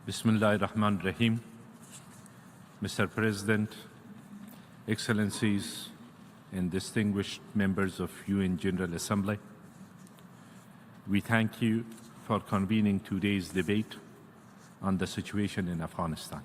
Bismillahir Rahmanir Rahim. Mr. President, Excellencies and distinguished members of UN General Assembly, we thank you for convening today's debate on the situation in Afghanistan.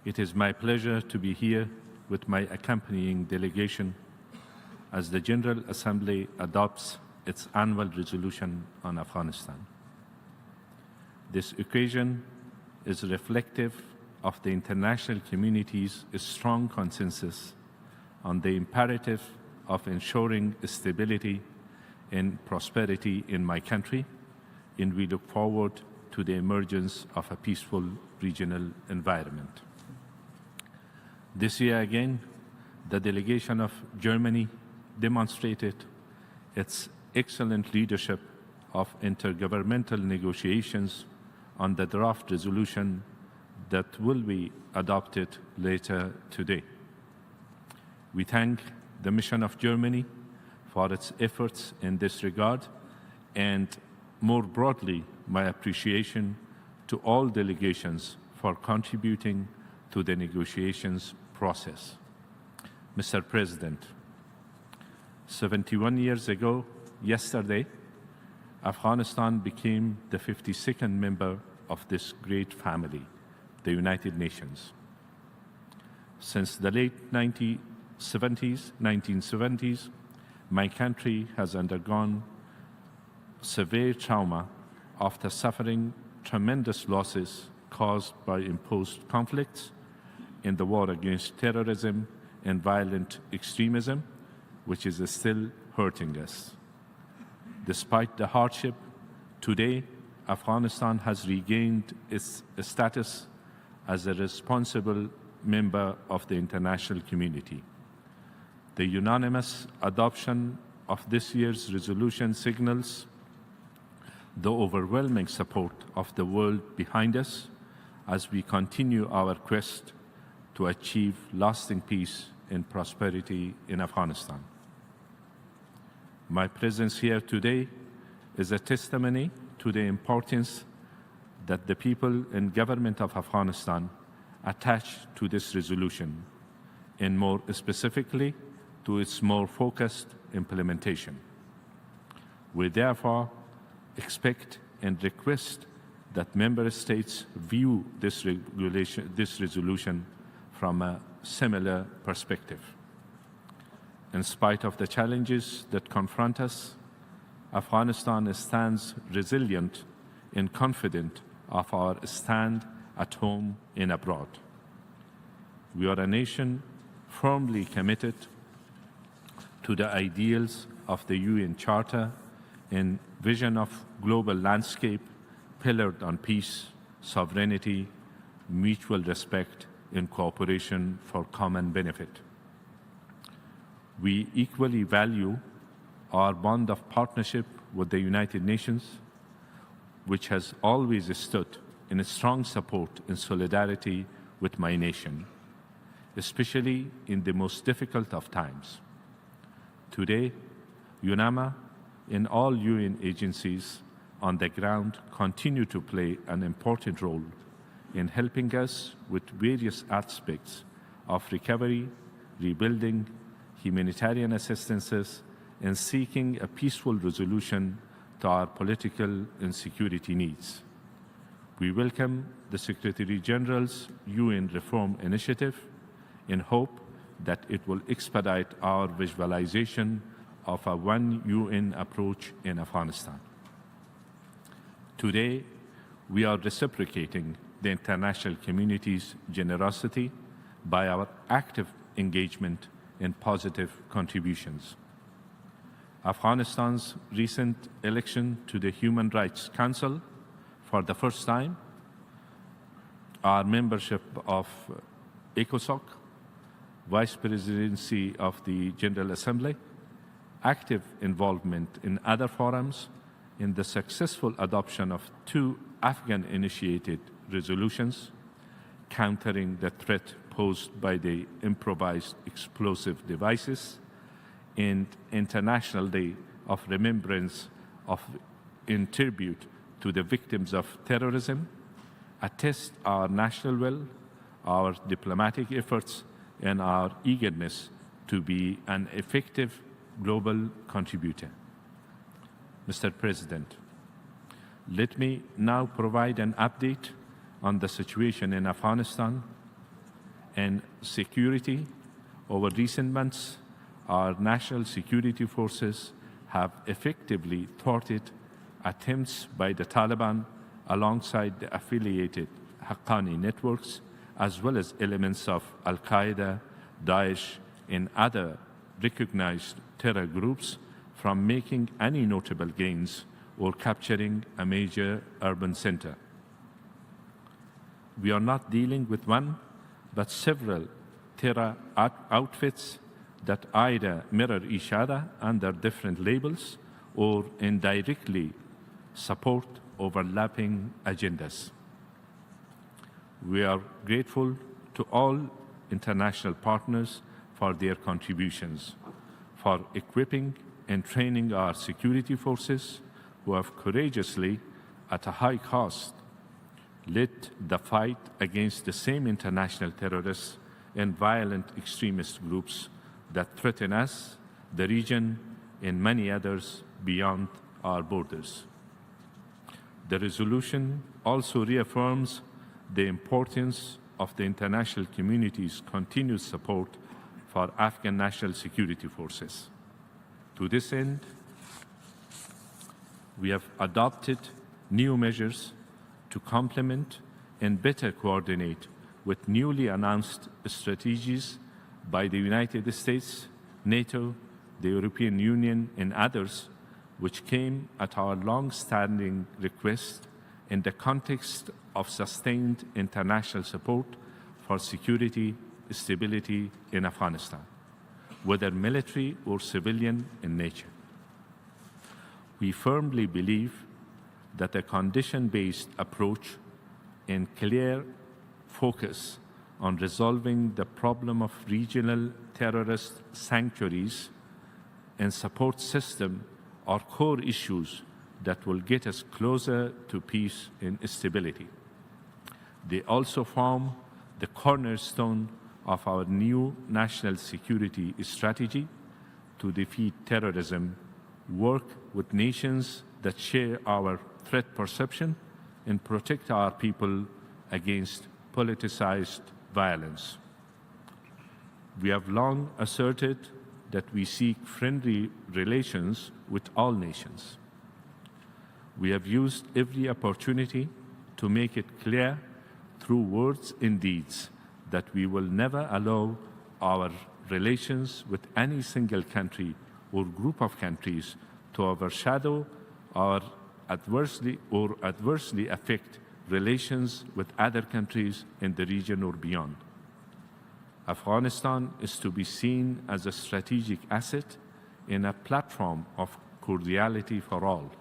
It is my pleasure to be here with my accompanying delegation as the General Assembly adopts its annual resolution on Afghanistan. This occasion is reflective of the international community's strong consensus on the imperative of ensuring stability and prosperity in my country, and we look forward to the emergence of a peaceful regional environment. This year again, the delegation of Germany demonstrated its excellent leadership of intergovernmental negotiations on the draft resolution that will be adopted later today. We thank the mission of Germany for its efforts in this regard, and more broadly, my appreciation to all delegations for contributing to the negotiations process. Mr. President, 71 years ago, yesterday, Afghanistan became the 52nd member of this great family, the United Nations. Since the late 1970s, my country has undergone severe trauma after suffering tremendous losses caused by imposed conflicts in the war against terrorism and violent extremism, which is still hurting us. Despite the hardship, today Afghanistan has regained its status as a responsible member of the international community. The unanimous adoption of this year's resolution signals the overwhelming support of the world behind us as we continue our quest to achieve lasting peace and prosperity in Afghanistan. My presence here today is a testimony to the importance that the people and government of Afghanistan attach to this resolution, and more specifically, to its more focused implementation. We therefore expect and request that member states view this resolution from a similar perspective. In spite of the challenges that confront us, Afghanistan stands resilient and confident of our stand at home and abroad. We are a nation firmly committed to the ideals of the UN Charter and vision of global landscape pillared on peace, sovereignty, mutual respect, and cooperation for common benefit. We equally value our bond of partnership with the United Nations, which has always stood in strong support and solidarity with my nation, especially in the most difficult of times. Today, UNAMA and all UN agencies on the ground continue to play an important role in helping us with various aspects of recovery, rebuilding, humanitarian assistances, and seeking a peaceful resolution to our political and security needs. We welcome the Secretary General's UN Reform Initiative and hope that it will expedite our visualization of a one UN approach in Afghanistan. Today, we are reciprocating the international community's generosity by our active engagement and positive contributions. Afghanistan's recent election to the Human Rights Council for the first time, our membership of ECOSOC, Vice Presidency of the General Assembly, active involvement in other forums, in the successful adoption of 2 Afghan-initiated resolutions countering the threat posed by the improvised explosive devices, and International Day of Remembrance of in tribute to the victims of terrorism, attest our national will, our diplomatic efforts, and our eagerness to be an effective global contributor. Mr. President, let me now provide an update on the situation in Afghanistan and security. Over recent months, our national security forces have effectively thwarted attempts by the Taliban alongside the affiliated Haqqani networks, as well as elements of Al-Qaeda, Daesh, and other recognized terror groups from making any notable gains or capturing a major urban center. We are not dealing with one, but several terror outfits that either mirror each other under different labels or indirectly support overlapping agendas. We are grateful to all international partners for their contributions, for equipping and training our security forces who have courageously, at a high cost, led the fight against the same international terrorists and violent extremist groups that threaten us, the region, and many others beyond our borders. The resolution also reaffirms the importance of the international community's continued support for Afghan national security forces. To this end, we have adopted new measures to complement and better coordinate with newly announced strategies by the United States, NATO, the European Union, and others, which came at our long-standing request in the context of sustained international support for security, stability in Afghanistan, whether military or civilian in nature. We firmly believe that a condition-based approach and clear focus on resolving the problem of regional terrorist sanctuaries and support system are core issues that will get us closer to peace and stability. They also form the cornerstone of our new national security strategy to defeat terrorism, work with nations that share our threat perception, and protect our people against politicized violence. We have long asserted that we seek friendly relations with all nations. We have used every opportunity to make it clear through words and deeds that we will never allow our relations with any single country or group of countries to overshadow or adversely affect relations with other countries in the region or beyond. Afghanistan is to be seen as a strategic asset and a platform of cordiality for all.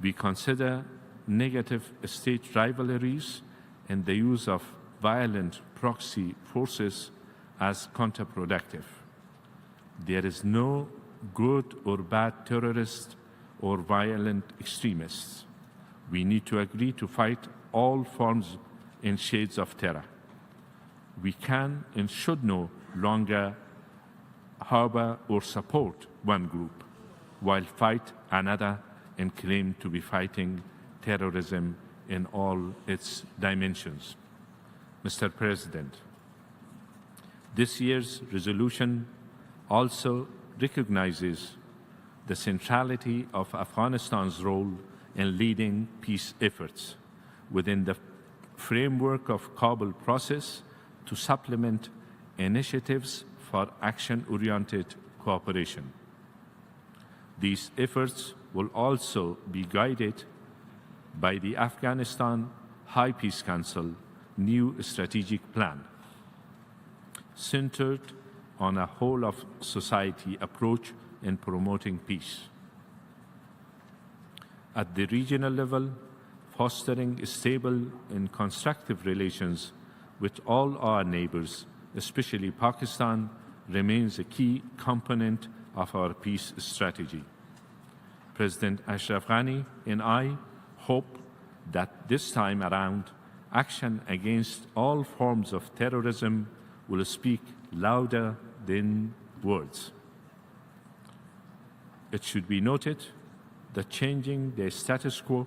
We consider negative state rivalries and the use of violent proxy forces as counterproductive. There is no good or bad terrorist or violent extremists. We need to agree to fight all forms and shades of terror. We can and should no longer harbor or support one group while fight another and claim to be fighting terrorism in all its dimensions. Mr. President, this year's resolution also recognizes the centrality of Afghanistan's role in leading peace efforts within the framework of Kabul process to supplement initiatives for action-oriented cooperation. These efforts will also be guided by the Afghanistan High Peace Council new strategic plan, centered on a whole-of-society approach in promoting peace. At the regional level, fostering stable and constructive relations with all our neighbors, especially Pakistan, remains a key component of our peace strategy. President Ashraf Ghani and I hope that this time around, action against all forms of terrorism will speak louder than words. It should be noted that changing the status quo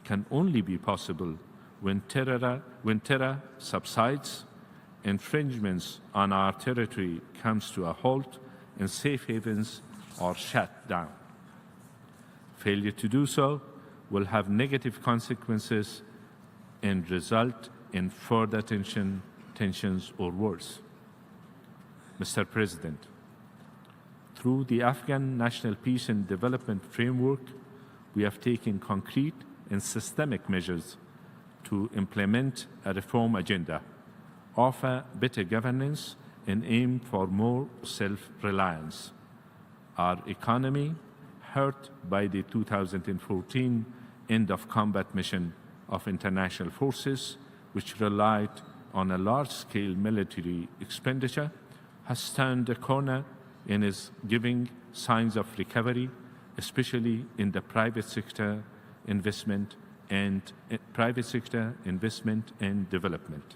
can only be possible when terror subsides, infringements on our territory comes to a halt, and safe havens are shut down. Failure to do so will have negative consequences and result in further tensions or worse. Mr. President, through the Afghan National Peace and Development Framework, we have taken concrete and systemic measures to implement a reform agenda, offer better governance, and aim for more self-reliance. Our economy, hurt by the 2014 end of combat mission of international forces, which relied on a large-scale military expenditure, has turned a corner and is giving signs of recovery, especially in the private sector investment and development.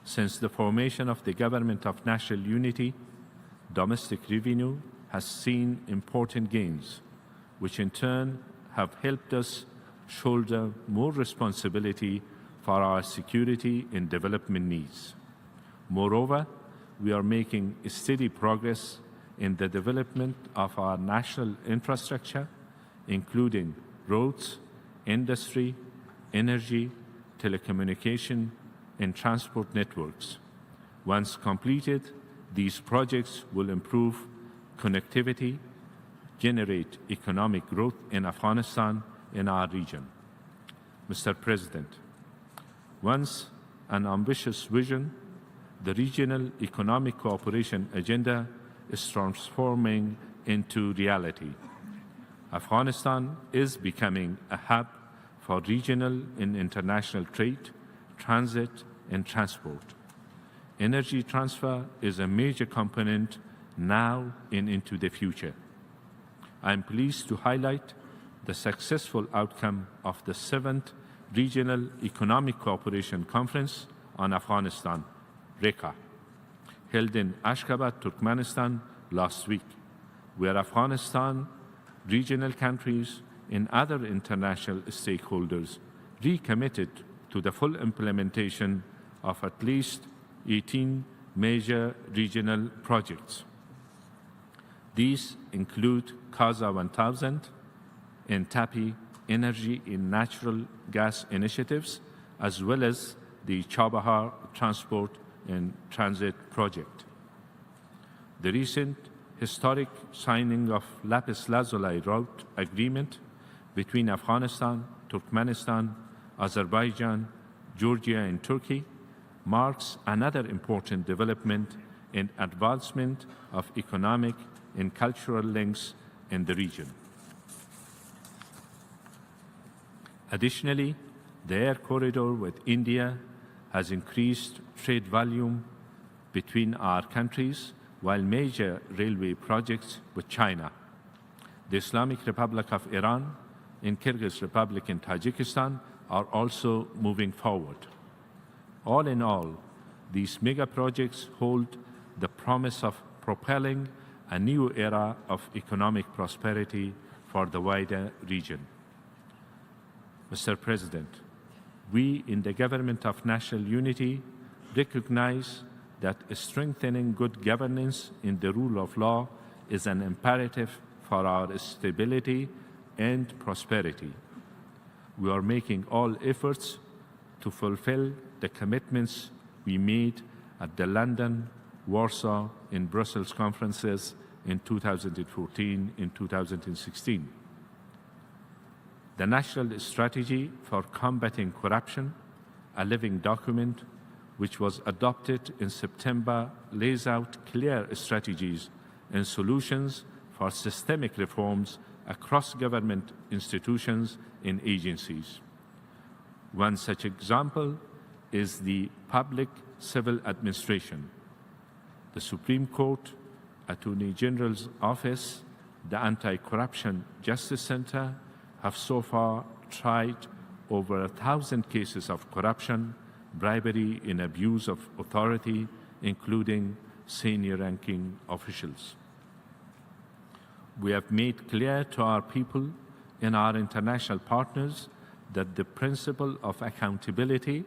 Since the formation of the Government of National Unity, domestic revenue has seen important gains, which in turn have helped us shoulder more responsibility for our security and development needs. Moreover, we are making steady progress in the development of our national infrastructure, including roads, industry, energy, telecommunication, and transport networks. Once completed, these projects will improve connectivity, generate economic growth in Afghanistan and our region. Mr. President, once an ambitious vision, the regional economic cooperation agenda is transforming into reality. Afghanistan is becoming a hub for regional and international trade, transit, and transport. Energy transfer is a major component now and into the future. I am pleased to highlight the successful outcome of the 7th Regional Economic Cooperation Conference on Afghanistan, RECA, held in Ashgabat, Turkmenistan last week, where Afghanistan, regional countries, and other international stakeholders recommitted to the full implementation of at least 18 major regional projects. These include Kaza 1000 and TAPI energy and natural gas initiatives, as well as the Chabahar transport and transit project. The recent historic signing of Lapis Lazuli route agreement between Afghanistan, Turkmenistan, Azerbaijan, Georgia, and Turkey marks another important development and advancement of economic and cultural links in the region. Additionally, the air corridor with India has increased trade volume between our countries, while major railway projects with China, the Islamic Republic of Iran, and Kyrgyz Republic and Tajikistan are also moving forward. All in all, these mega projects hold the promise of propelling a new era of economic prosperity for the wider region. Mr. President, we in the Government of National Unity recognize that strengthening good governance in the rule of law is an imperative for our stability and prosperity. We are making all efforts to fulfill the commitments we made at the London, Warsaw, and Brussels conferences in 2014 and 2016. The National Strategy for Combating Corruption, a living document which was adopted in September, lays out clear strategies and solutions for systemic reforms across government institutions and agencies. One such example is the Public Civil Administration. The Supreme Court, Attorney General's Office, the Anti-Corruption Justice Center have so far tried over 1,000 cases of corruption, bribery, and abuse of authority, including senior-ranking officials. We have made clear to our people and our international partners that the principle of accountability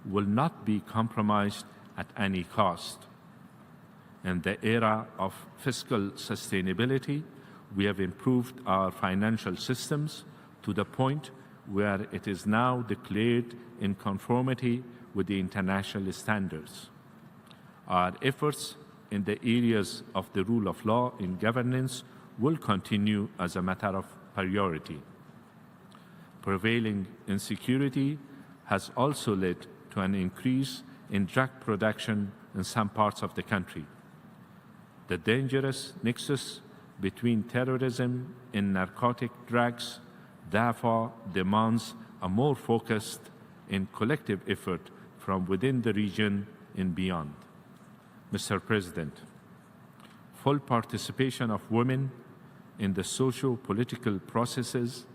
will not be compromised at any cost. In the era of fiscal sustainability, we have improved our financial systems to the point where it is now declared in conformity with the international standards. Our efforts in the areas of the rule of law and governance will continue as a matter of priority. Prevailing insecurity has also led to an increase in drug production in some parts of the country. The dangerous nexus between terrorism and narcotic drugs therefore demands a more focused and collective effort from within the region and beyond. Mr. President, full participation of women in the socio-political processes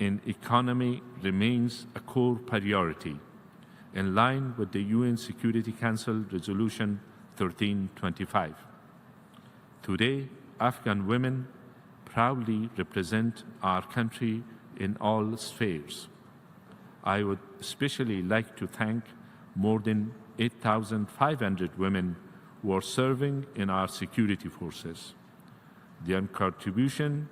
and economy remains a core priority, in line with the UN Security Council Resolution 1325. Today, Afghan women proudly represent our country in all spheres. I would especially like to thank more than 8,500 women who are serving in our security forces. Their contribution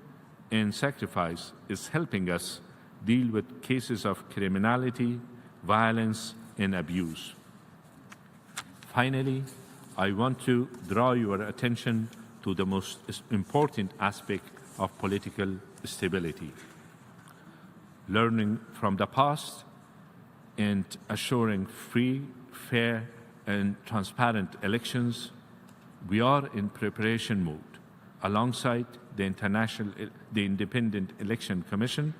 and sacrifice is helping us deal with cases of criminality, violence, and abuse. Finally, I want to draw your attention to the most important aspect of political stability. Learning from the past and assuring free, fair, and transparent elections, we are in preparation mode alongside the Independent Election Commission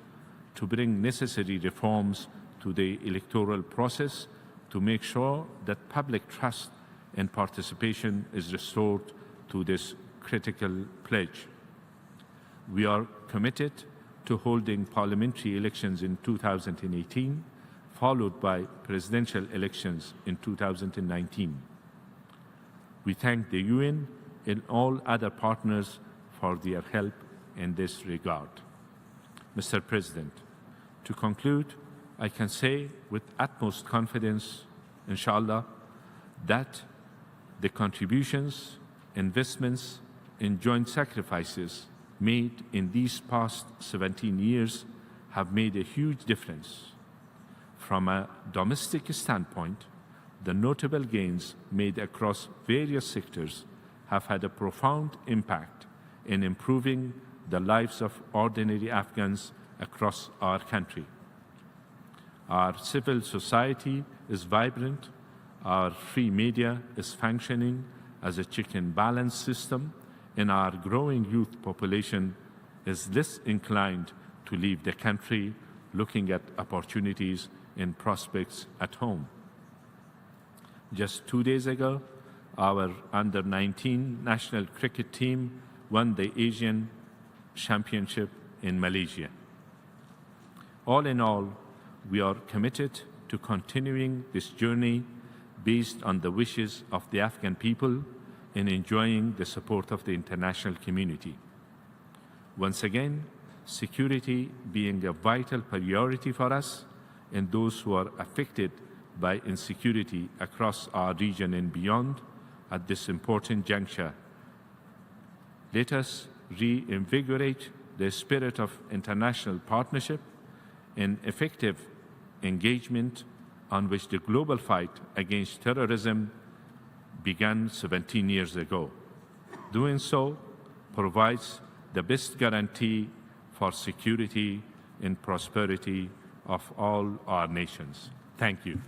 to bring necessary reforms to the electoral process to make sure that public trust and participation is restored to this critical pledge. We are committed to holding parliamentary elections in 2018, followed by presidential elections in 2019. We thank the UN and all other partners for their help in this regard. Mr. President, to conclude, I can say with utmost confidence, inshallah, that the contributions, investments, and joint sacrifices made in these past 17 years have made a huge difference. From a domestic standpoint, the notable gains made across various sectors have had a profound impact in improving the lives of ordinary Afghans across our country. Our civil society is vibrant, our free media is functioning as a check and balance system, and our growing youth population is less inclined to leave the country, looking at opportunities and prospects at home. Just 2 days ago, our under-19 national cricket team won the Asian Championship in Malaysia. All in all, we are committed to continuing this journey based on the wishes of the Afghan people and enjoying the support of the international community. Once again, security being a vital priority for us and those who are affected by insecurity across our region and beyond at this important juncture. Let us reinvigorate the spirit of international partnership and effective engagement on which the global fight against terrorism began 17 years ago. Doing so provides the best guarantee for security and prosperity of all our nations. Thank you.